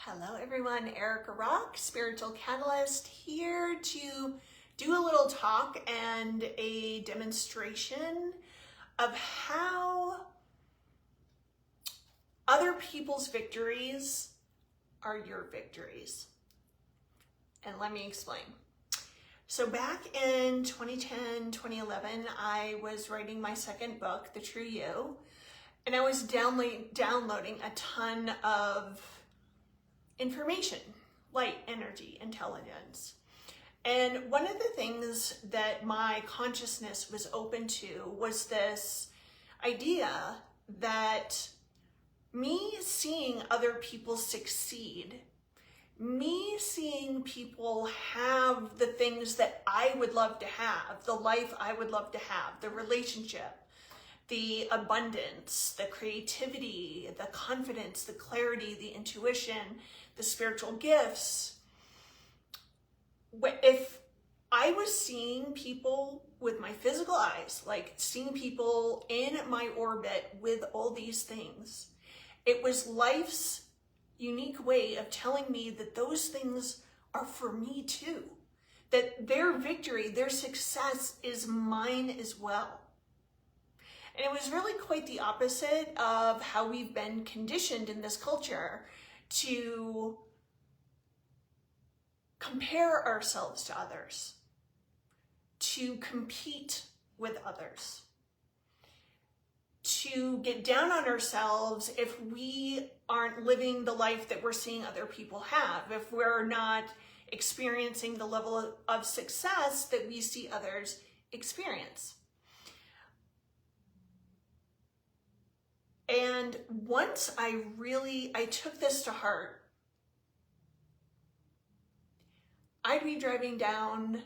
Hello everyone, Erica Rock, Spiritual Catalyst, here to do a little talk and a demonstration of how other people's victories are your victories. And let me explain. So back in 2010, 2011, I was writing my second book, The True You, and I was downloading a ton of information, light, energy, intelligence. And one of the things that my consciousness was open to was this idea that me seeing other people succeed, me seeing people have the things that I would love to have, the life I would love to have, the relationship, the abundance, the creativity, the confidence, the clarity, the intuition, the spiritual gifts. If I was seeing people with my physical eyes, like seeing people in my orbit with all these things, it was life's unique way of telling me that those things are for me too. That their victory, their success is mine as well. And it was really quite the opposite of how we've been conditioned in this culture to compare ourselves to others, to compete with others, to get down on ourselves if we aren't living the life that we're seeing other people have, if we're not experiencing the level of success that we see others experience. And once I took this to heart, I'd be driving down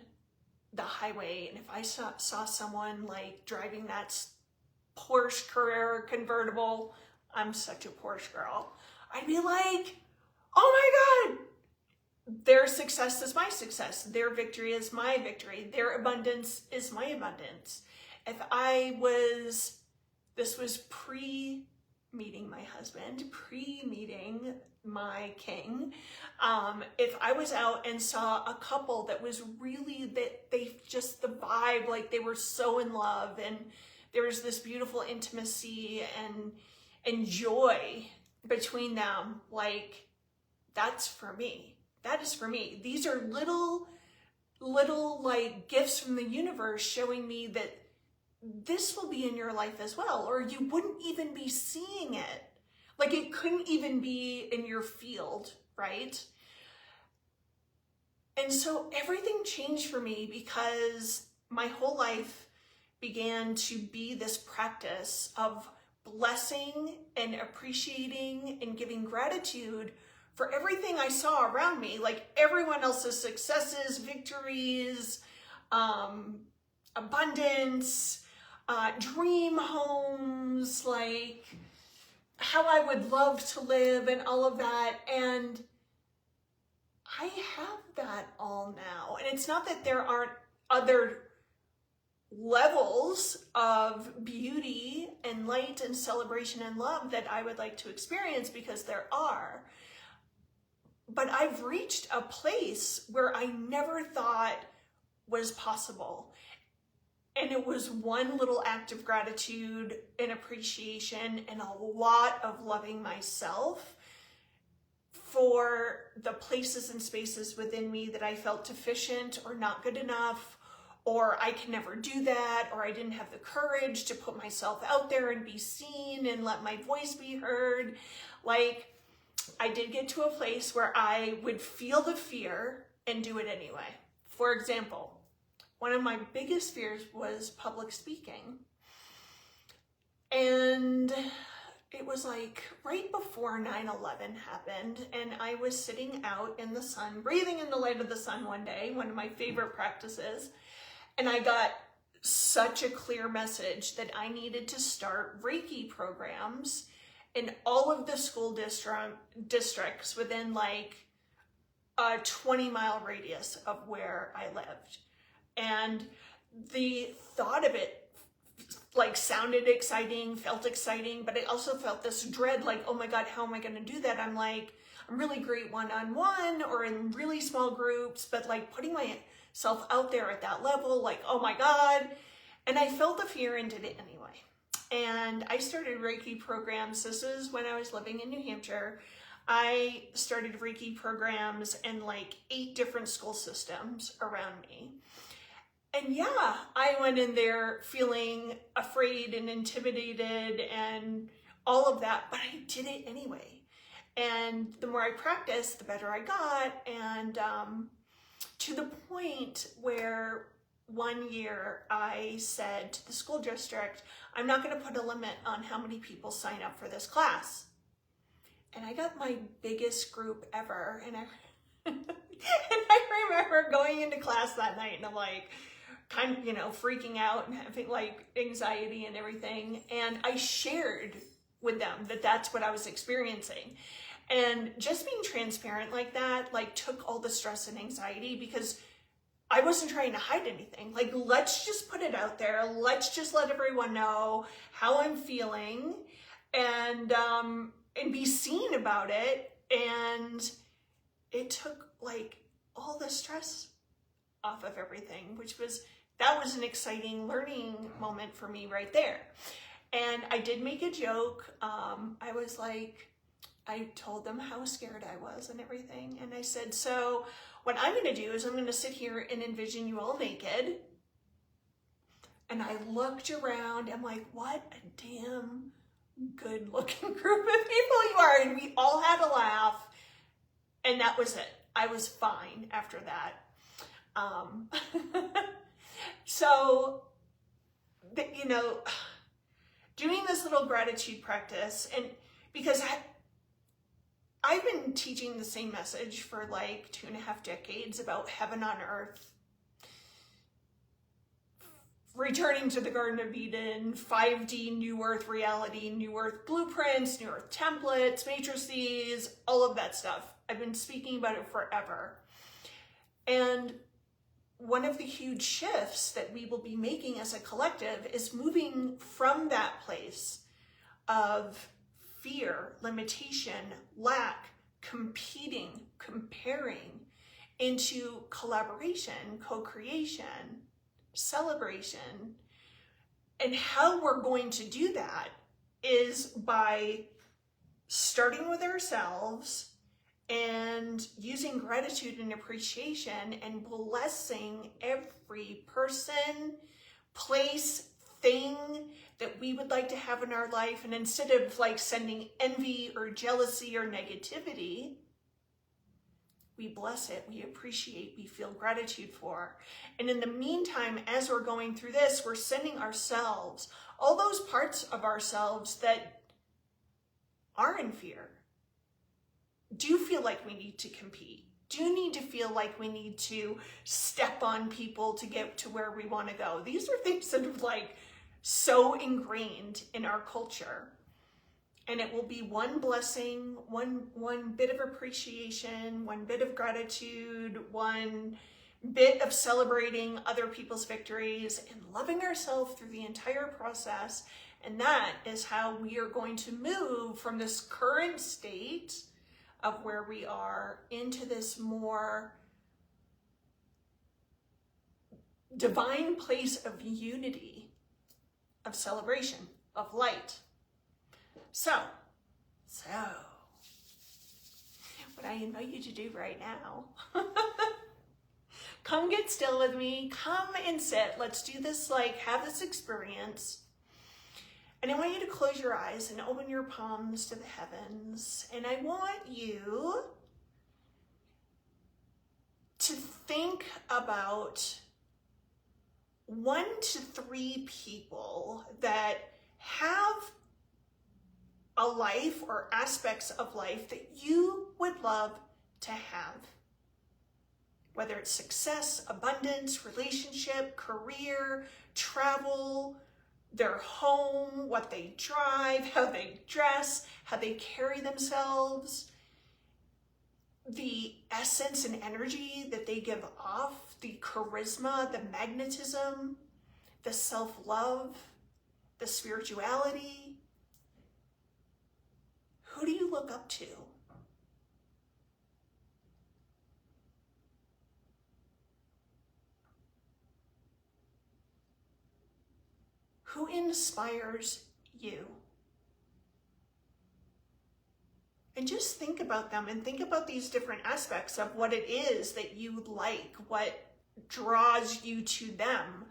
the highway, and if I saw someone like driving that Porsche Carrera convertible, I'm such a Porsche girl, I'd be like, oh my God, their success is my success. Their victory is my victory. Their abundance is my abundance. This was pre-meeting my husband, pre-meeting my king. If I was out and saw a couple that was really, the vibe, like they were so in love and there was this beautiful intimacy and joy between them, like that's for me. That is for me. These are little like gifts from the universe showing me that this will be in your life as well, or you wouldn't even be seeing it. Like it couldn't even be in your field, right? And so everything changed for me because my whole life began to be this practice of blessing and appreciating and giving gratitude for everything I saw around me, like everyone else's successes, victories, abundance, dream homes, like how I would love to live and all of that. And I have that all now. And it's not that there aren't other levels of beauty and light and celebration and love that I would like to experience, because there are. But I've reached a place where I never thought was possible. And it was one little act of gratitude and appreciation and a lot of loving myself for the places and spaces within me that I felt deficient or not good enough, or I could never do that, or I didn't have the courage to put myself out there and be seen and let my voice be heard. Like, I did get to a place where I would feel the fear and do it anyway. For example, one of my biggest fears was public speaking. And it was like right before 9/11 happened, and I was sitting out in the sun, breathing in the light of the sun one day, one of my favorite practices, and I got such a clear message that I needed to start Reiki programs in all of the school districts within like a 20-mile radius of where I lived. And the thought of it like sounded exciting, felt exciting, but I also felt this dread, like, oh my God, how am I going to do that? I'm really great one-on-one or in really small groups, but like putting myself out there at that level, like, oh my God. And I felt the fear and did it anyway. And I started Reiki programs. This is when I was living in New Hampshire. I started Reiki programs in like 8 different school systems around me. And yeah, I went in there feeling afraid and intimidated and all of that, but I did it anyway. And the more I practiced, the better I got. And to the point where one year I said to the school district, I'm not going to put a limit on how many people sign up for this class. And I got my biggest group ever. And I remember going into class that night and I'm like, kind of, freaking out and having like anxiety and everything. And I shared with them that that's what I was experiencing. And just being transparent like that, like took all the stress and anxiety because I wasn't trying to hide anything. Like, let's just put it out there. Let's just let everyone know how I'm feeling and be seen about it. And it took like all the stress off of everything, that was an exciting learning moment for me right there. And I did make a joke. I told them how scared I was and everything. And I said, so what I'm going to do is I'm going to sit here and envision you all naked. And I looked around. I'm like, what a damn good looking group of people you are. And we all had a laugh. And that was it. I was fine after that. So, doing this little gratitude practice, and because I've been teaching the same message for like 2.5 decades about heaven on earth, returning to the Garden of Eden, 5D New Earth reality, New Earth blueprints, New Earth templates, matrices, all of that stuff. I've been speaking about it forever. And one of the huge shifts that we will be making as a collective is moving from that place of fear, limitation, lack, competing, comparing, into collaboration, co-creation, celebration. And how we're going to do that is by starting with ourselves and using gratitude and appreciation and blessing every person, place, thing that we would like to have in our life. And instead of like sending envy or jealousy or negativity, we bless it, we appreciate, we feel gratitude for. And in the meantime, as we're going through this, we're sending ourselves, all those parts of ourselves that are in fear, do feel like we need to compete, do need to feel like we need to step on people to get to where we want to go. These are things that are like so ingrained in our culture. And it will be one blessing, one bit of appreciation, one bit of gratitude, one bit of celebrating other people's victories and loving ourselves through the entire process. And that is how we are going to move from this current state of where we are into this more divine place of unity, of celebration, of light. So, what I invite you to do right now, come get still with me, come and sit. Let's do this, have this experience. And I want you to close your eyes and open your palms to the heavens. And I want you to think about 1 to 3 people that have a life or aspects of life that you would love to have. Whether it's success, abundance, relationship, career, travel, their home, what they drive, how they dress, how they carry themselves, the essence and energy that they give off, the charisma, the magnetism, the self-love, the spirituality? Who do you look up to? Who inspires you? And just think about them and think about these different aspects of what it is that you like, what draws you to them,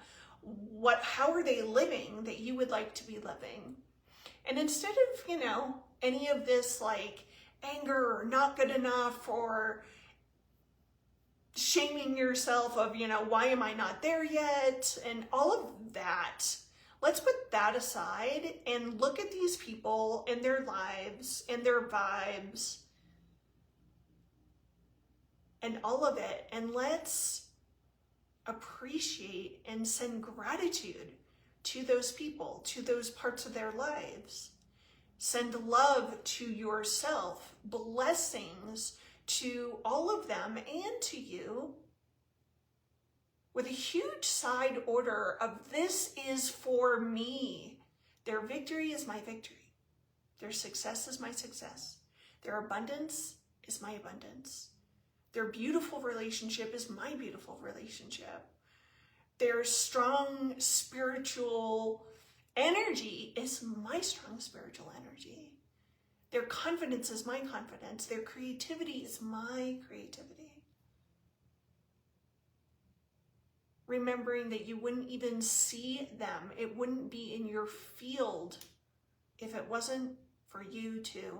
how are they living that you would like to be living? And instead of, any of this like anger or not good enough or shaming yourself of, why am I not there yet? And all of that, let's put that aside and look at these people and their lives and their vibes and all of it. And let's appreciate and send gratitude to those people, to those parts of their lives. Send love to yourself, blessings to all of them and to you, with a huge side order of this is for me. Their victory is my victory. Their success is my success. Their abundance is my abundance. Their beautiful relationship is my beautiful relationship. Their strong spiritual energy is my strong spiritual energy. Their confidence is my confidence. Their creativity is my creativity. Remembering that you wouldn't even see them. It wouldn't be in your field if it wasn't for you too.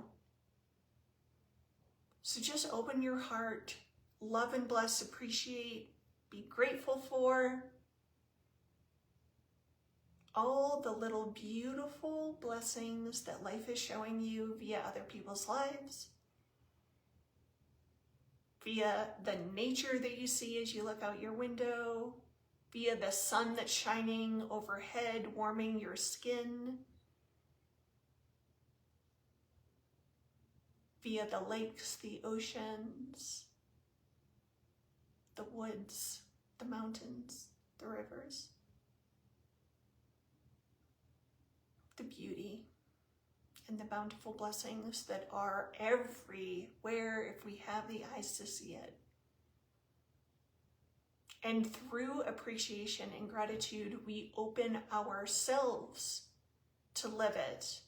So just open your heart, love and bless, appreciate, be grateful for all the little beautiful blessings that life is showing you via other people's lives, via the nature that you see as you look out your window, via the sun that's shining overhead, warming your skin, via the lakes, the oceans, the woods, the mountains, the rivers, the beauty and the bountiful blessings that are everywhere if we have the eyes to see it. And through appreciation and gratitude, we open ourselves to live it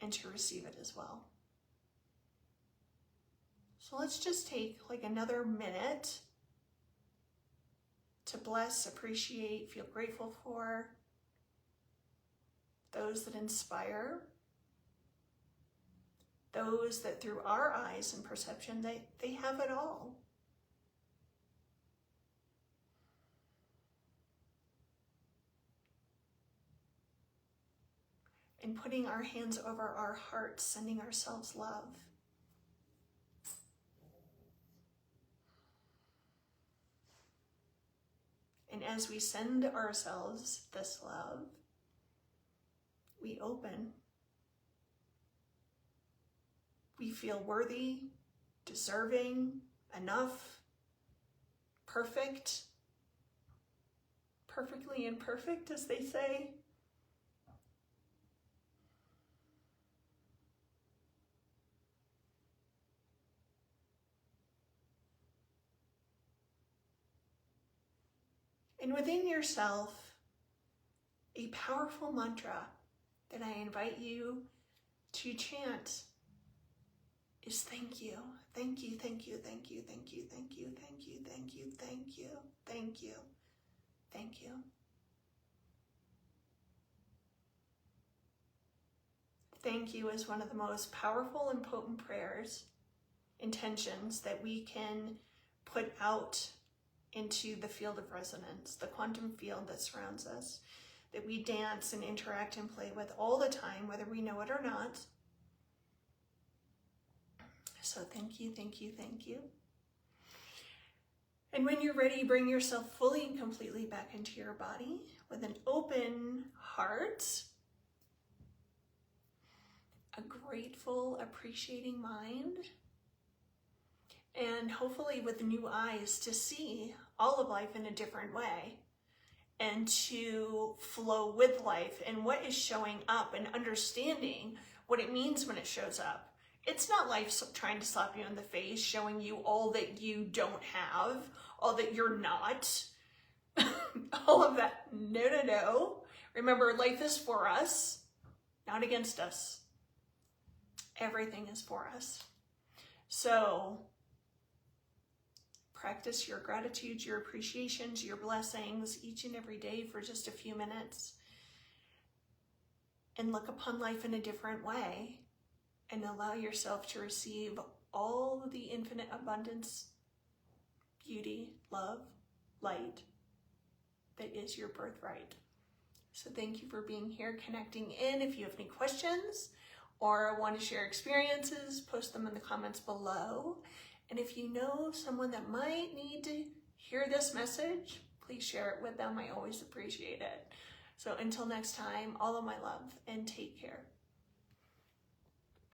and to receive it as well. So let's just take like another minute to bless, appreciate, feel grateful for those that inspire, those that through our eyes and perception, they have it all. And putting our hands over our hearts, sending ourselves love. And as we send ourselves this love, we open. We feel worthy, deserving, enough, perfect, perfectly imperfect, as they say. And within yourself, a powerful mantra that I invite you to chant is thank you, thank you, thank you, thank you, thank you, thank you, thank you, thank you, thank you, thank you, thank you. Thank you is one of the most powerful and potent prayers, intentions that we can put out into the field of resonance, the quantum field that surrounds us, that we dance and interact and play with all the time, whether we know it or not. So thank you, thank you, thank you. And when you're ready, bring yourself fully and completely back into your body with an open heart, a grateful, appreciating mind, and hopefully with new eyes to see all of life in a different way. and to flow with life and what is showing up and understanding what it means when it shows up. It's not life trying to slap you in the face, showing you all that you don't have, all that you're not, all of that. No, no, no. Remember, life is for us, not against us. Everything is for us. So practice your gratitudes, your appreciations, your blessings each and every day for just a few minutes. And look upon life in a different way and allow yourself to receive all the infinite abundance, beauty, love, light that is your birthright. So thank you for being here, connecting in. If you have any questions or want to share experiences, post them in the comments below. And if you know someone that might need to hear this message, please share it with them. I always appreciate it. So until next time, all of my love and take care.